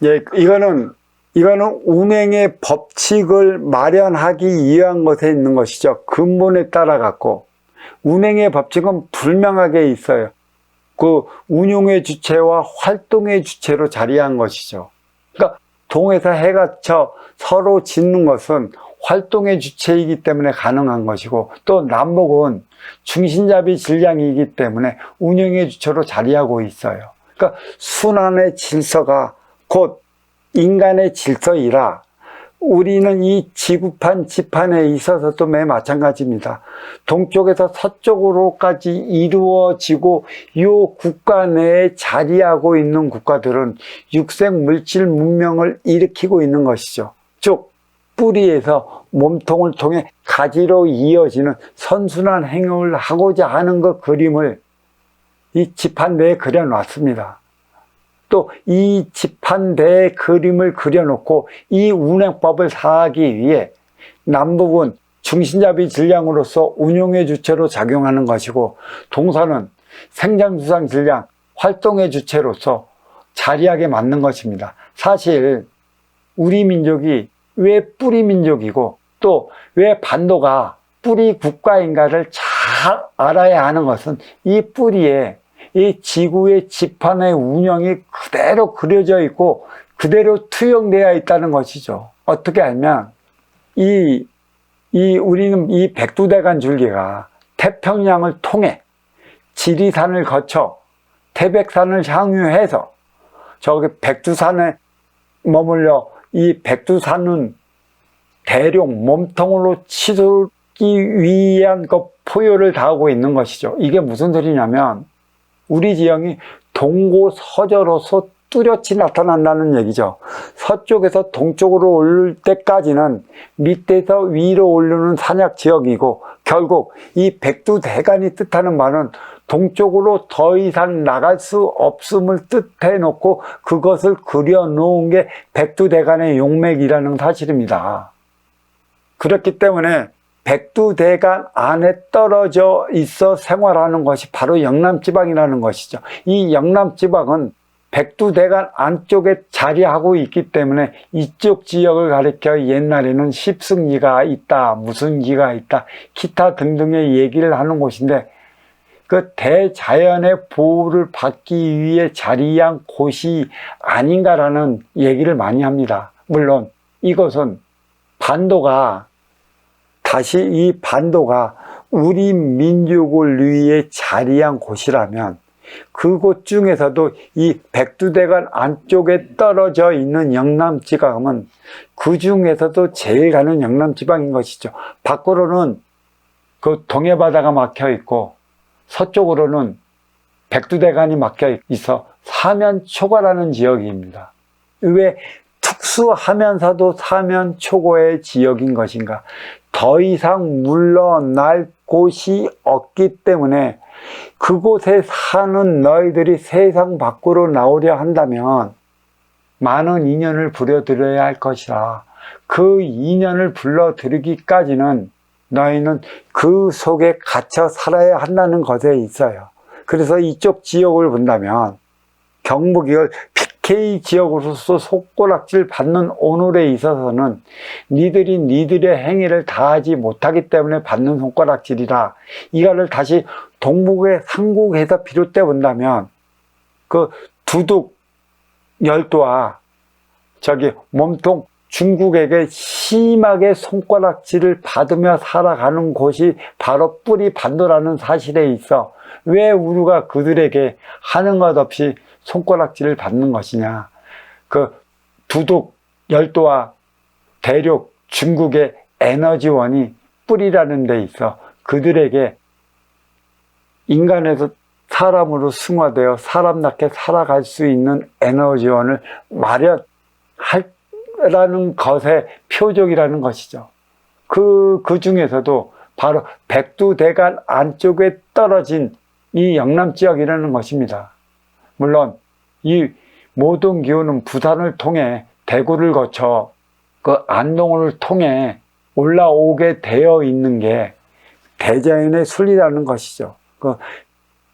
예, 이거는 운행의 법칙을 마련하기 위한 것에 있는 것이죠. 근본에 따라 갖고 운행의 법칙은 분명하게 있어요. 그 운용의 주체와 활동의 주체로 자리한 것이죠. 그러니까 동에서 해가 서로 짓는 것은 활동의 주체이기 때문에 가능한 것이고, 또 남북은 중심잡이 질량이기 때문에 운영의 주체로 자리하고 있어요. 그러니까 순환의 질서가 곧 인간의 질서이라 우리는 이 지구판 지판에 있어서도 매 마찬가지입니다. 동쪽에서 서쪽으로까지 이루어지고 이 국가 내에 자리하고 있는 국가들은 육생 물질 문명을 일으키고 있는 것이죠. 즉 뿌리에서 몸통을 통해 가지로 이어지는 선순환 행위를 하고자 하는 그 그림을 이 지판 내에 그려놨습니다. 또 이 지판대의 그림을 그려놓고 이 운행법을 사하기 위해 남북은 중심잡이 질량으로서 운용의 주체로 작용하는 것이고, 동서는 생장수상 질량, 활동의 주체로서 자리하게 맞는 것입니다. 사실 우리 민족이 왜 뿌리 민족이고 또 왜 반도가 뿌리 국가인가를 잘 알아야 하는 것은 이 뿌리에 이 지구의 지판의 운영이 그대로 그려져 있고 그대로 투영되어 있다는 것이죠. 어떻게 알면 우리는 이 백두대간 줄기가 태평양을 통해 지리산을 거쳐 태백산을 향유해서 저기 백두산에 머물러 이 백두산은 대륙 몸통으로 치솟기 위한 그 포효를 다하고 있는 것이죠. 이게 무슨 소리냐면 우리 지형이 동고서저로서 뚜렷이 나타난다는 얘기죠. 서쪽에서 동쪽으로 오를 때까지는 밑에서 위로 오르는 산약 지역이고, 결국 이 백두대간이 뜻하는 바는 동쪽으로 더 이상 나갈 수 없음을 뜻해 놓고 그것을 그려놓은 게 백두대간의 용맥이라는 사실입니다. 그렇기 때문에 백두대간 안에 떨어져 있어 생활하는 것이 바로 영남지방이라는 것이죠. 이 영남지방은 백두대간 안쪽에 자리하고 있기 때문에 이쪽 지역을 가리켜 옛날에는 십승기가 있다, 무슨 기가 있다, 기타 등등의 얘기를 하는 곳인데, 그 대자연의 보호를 받기 위해 자리한 곳이 아닌가라는 얘기를 많이 합니다. 물론 이것은 이 반도가 우리 민족을 위해 자리한 곳이라면 그곳 중에서도 이 백두대간 안쪽에 떨어져 있는 영남지방은 그 중에서도 제일 가는 영남지방인 것이죠. 밖으로는 그 동해바다가 막혀 있고 서쪽으로는 백두대간이 막혀 있어 사면초가라는 지역입니다. 왜 특수하면서도 사면초고의 지역인 것인가? 더 이상 물러날 곳이 없기 때문에 그곳에 사는 너희들이 세상 밖으로 나오려 한다면 많은 인연을 불러들여야 할 것이라. 그 인연을 불러들이기까지는 너희는 그 속에 갇혀 살아야 한다는 것에 있어요. 그래서 이쪽 지역을 본다면 경북이을 PK 지역으로서 손가락질 받는 오늘에 있어서는 니들의 행위를 다하지 못하기 때문에 받는 손가락질이라. 이거를 다시 동북의 삼국에서 비롯돼 본다면 그 두둑 열도와 저기 몸통 중국에게 심하게 손가락질을 받으며 살아가는 곳이 바로 뿌리 반도라는 사실에 있어 왜 우리가 그들에게 하는 것 없이 손가락질을 받는 것이냐. 그 두둑 열도와 대륙 중국의 에너지원이 뿌리라는 데 있어 그들에게 인간에서 사람으로 승화되어 사람답게 살아갈 수 있는 에너지원을 마련하라는 것의 표적이라는 것이죠. 그 중에서도 바로 백두대간 안쪽에 떨어진 이 영남지역이라는 것입니다. 물론 이 모든 기후는 부산을 통해 대구를 거쳐 그 안동을 통해 올라오게 되어 있는 게 대자연의 순리라는 것이죠. 그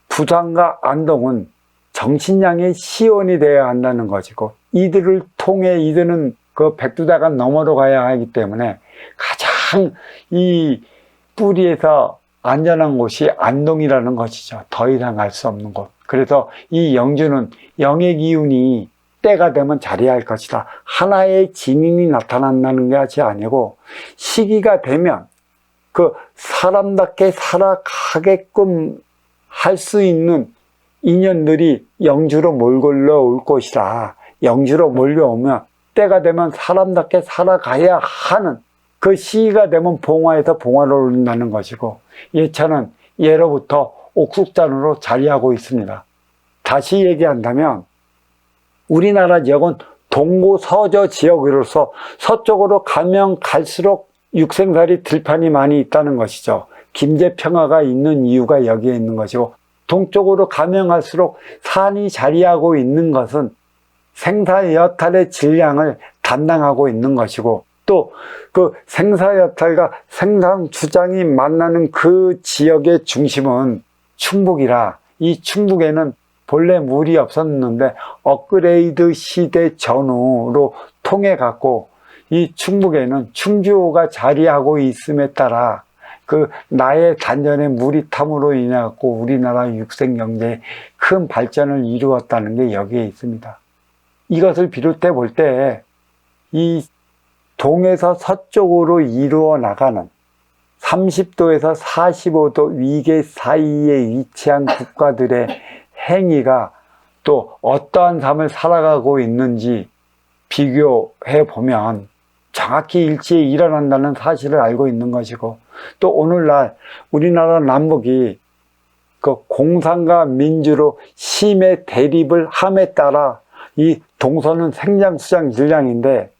부산과 안동은 정신량의 시원이 되어야 한다는 것이고 이들을 통에 이드는 그 백두대간 너머로 가야 하기 때문에 가장 이 뿌리에서 안전한 곳이 안동이라는 것이죠. 더 이상 갈 수 없는 곳. 그래서 이 영주는 영의 기운이 때가 되면 자리할 것이다. 하나의 진인이 나타난다는 것이 아니고 시기가 되면 그 사람답게 살아가게끔 할 수 있는 인연들이 영주로 몰려올 것이다. 영주로 몰려오면 때가 되면 사람답게 살아가야 하는 그 시기가 되면 봉화에서 봉화를 올린다는 것이고, 예차는 예로부터 옥숙잔으로 자리하고 있습니다. 다시 얘기한다면 우리나라 지역은 동고서저 지역으로서 서쪽으로 가면 갈수록 육생살이 들판이 많이 있다는 것이죠. 김제평화가 있는 이유가 여기에 있는 것이고, 동쪽으로 가면 갈수록 산이 자리하고 있는 것은 생사여탈의 질량을 담당하고 있는 것이고, 또 그 생사여탈과 생상주장이 만나는 그 지역의 중심은 충북이라, 이 충북에는 본래 물이 없었는데 업그레이드 시대 전후로 통해 갖고 이 충북에는 충주호가 자리하고 있음에 따라 그 나의 단전의 물이 탐으로 인해 갖고 우리나라 육생경제에 큰 발전을 이루었다는 게 여기에 있습니다. 이것을 비롯해 볼 때 이 동에서 서쪽으로 이루어 나가는 30도에서 45도 위계 사이에 위치한 국가들의 행위가 또 어떠한 삶을 살아가고 있는지 비교해 보면 정확히 일치에 일어난다는 사실을 알고 있는 것이고, 또 오늘날 우리나라 남북이 그 공산과 민주로 심의 대립을 함에 따라 이 동서는 생장수장 질량인데,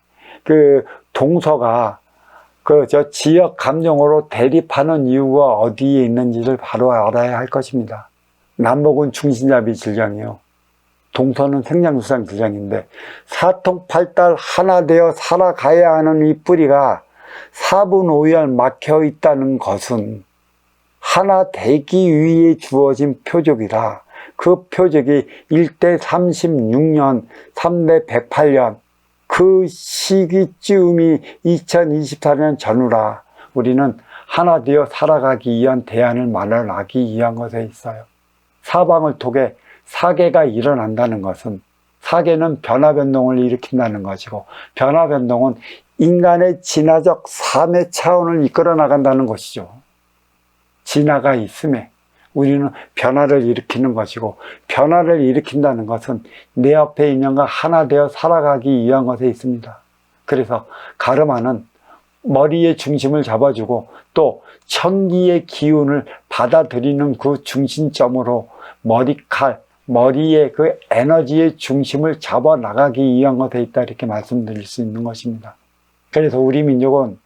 그 동서가 그 지역 감정으로 대립하는 이유가 어디에 있는지를 바로 알아야 할 것입니다. 남북은 중신잡이 질량이요, 동서는 생장수장 질량인데, 사통팔달 하나 되어 살아가야 하는 이 뿌리가 사분오열 막혀 있다는 것은 하나 되기 위해 주어진 표적이다. 그 표적이 1대 36년, 3대 108년, 그 시기쯤이 2024년 전후라. 우리는 하나 되어 살아가기 위한 대안을 마련하기 위한 것에 있어요. 사방을 통해 사계가 일어난다는 것은, 사계는 변화변동을 일으킨다는 것이고, 변화변동은 인간의 진화적 삶의 차원을 이끌어 나간다는 것이죠. 진화가 있음에 우리는 변화를 일으키는 것이고, 변화를 일으킨다는 것은 내 옆에 인연과 하나 되어 살아가기 위한 것에 있습니다. 그래서 가르마는 머리의 중심을 잡아주고 또 천기의 기운을 받아들이는 그 중심점으로 머리칼, 머리의 그 에너지의 중심을 잡아 나가기 위한 것에 있다, 이렇게 말씀드릴 수 있는 것입니다. 그래서 우리 민족은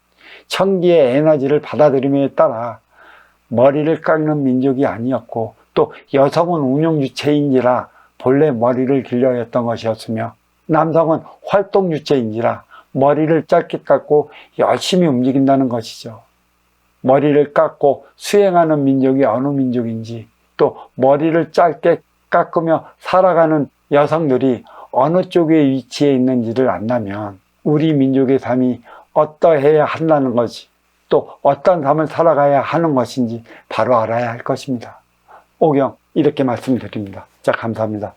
천기의 에너지를 받아들임에 따라 머리를 깎는 민족이 아니었고, 또 여성은 운영주체인지라 본래 머리를 길러야 했던 것이었으며, 남성은 활동주체인지라 머리를 짧게 깎고 열심히 움직인다는 것이죠. 머리를 깎고 수행하는 민족이 어느 민족인지, 또 머리를 짧게 깎으며 살아가는 여성들이 어느 쪽에 위치해 있는지를 안다면 우리 민족의 삶이 어떠해야 한다는 것이, 또 어떤 삶을 살아가야 하는 것인지 바로 알아야 할 것입니다. 오경 이렇게 말씀드립니다. 자, 감사합니다.